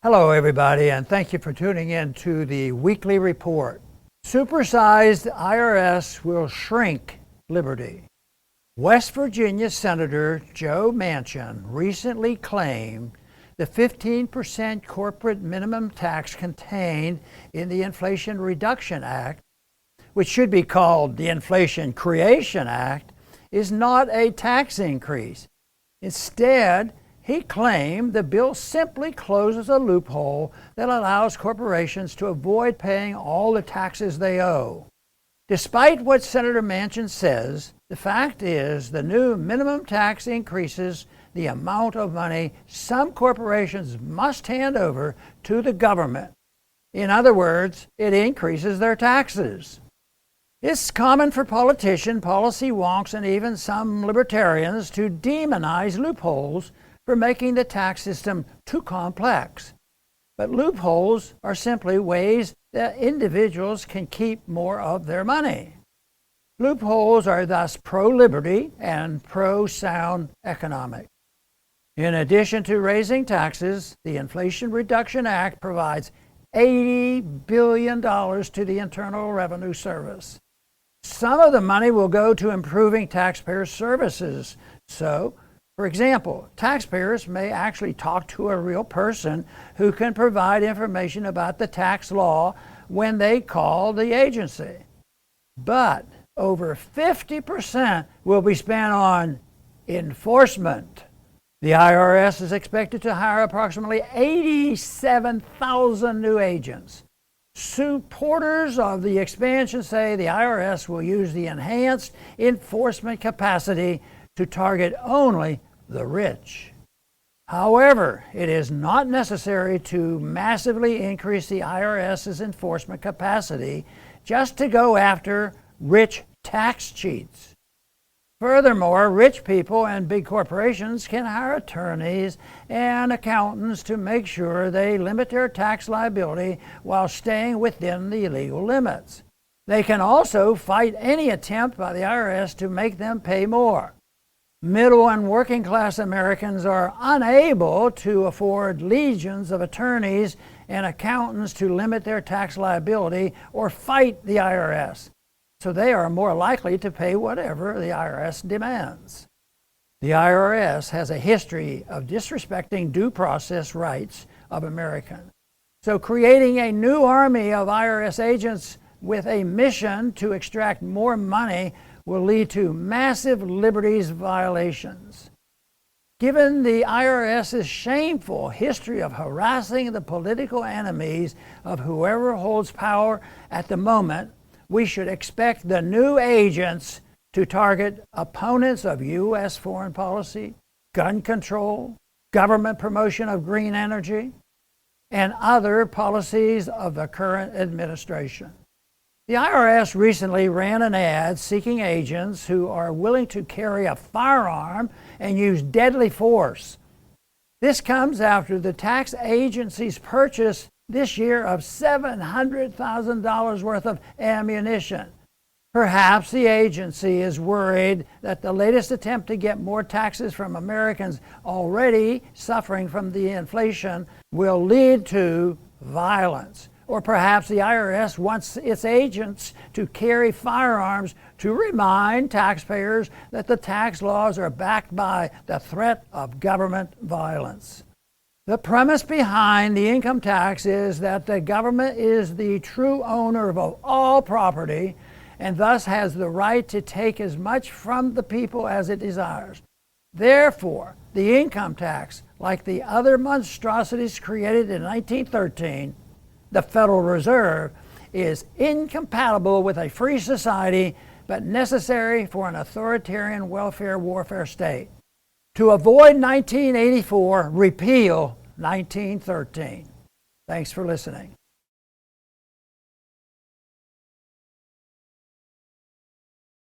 Hello everybody, and thank you for tuning in to the weekly report. Supersized IRS will shrink liberty. West Virginia Senator Joe Manchin recently claimed the 15% corporate minimum tax contained in the Inflation Reduction Act, which should be called the Inflation Creation Act, is not a tax increase. Instead, he claimed the bill simply closes a loophole that allows corporations to avoid paying all the taxes they owe. Despite what Senator Manchin says, the fact is the new minimum tax increases the amount of money some corporations must hand over to the government. In other words, it increases their taxes. It's common for politicians, policy wonks, and even some libertarians to demonize loopholes for making the tax system too complex. But loopholes are simply ways that individuals can keep more of their money. Loopholes are thus pro-liberty and pro-sound economics. In addition to raising taxes, the Inflation Reduction Act provides $80 billion to the Internal Revenue Service. Some of the money will go to improving taxpayer services. So, for example, taxpayers may actually talk to a real person who can provide information about the tax law when they call the agency. But over 50% will be spent on enforcement. The IRS is expected to hire approximately 87,000 new agents. Supporters of the expansion say the IRS will use the enhanced enforcement capacity to target only the rich. However, it is not necessary to massively increase the IRS's enforcement capacity just to go after rich tax cheats. Furthermore, rich people and big corporations can hire attorneys and accountants to make sure they limit their tax liability while staying within the legal limits. They can also fight any attempt by the IRS to make them pay more. Middle and working class Americans are unable to afford legions of attorneys and accountants to limit their tax liability or fight the IRS, so they are more likely to pay whatever the IRS demands. The IRS has a history of disrespecting due process rights of Americans. So creating a new army of IRS agents with a mission to extract more money will lead to massive liberties violations. Given the IRS's shameful history of harassing the political enemies of whoever holds power at the moment, we should expect the new agents to target opponents of U.S. foreign policy, gun control, government promotion of green energy, and other policies of the current administration. The IRS recently ran an ad seeking agents who are willing to carry a firearm and use deadly force. This comes after the tax agency's purchase this year of $700,000 worth of ammunition. Perhaps the agency is worried that the latest attempt to get more taxes from Americans already suffering from the inflation will lead to violence. Or perhaps the IRS wants its agents to carry firearms to remind taxpayers that the tax laws are backed by the threat of government violence. The premise behind the income tax is that the government is the true owner of all property and thus has the right to take as much from the people as it desires. Therefore, the income tax, like the other monstrosities created in 1913, the Federal Reserve, is incompatible with a free society but necessary for an authoritarian welfare warfare state. To avoid 1984, repeal 1913. Thanks for listening.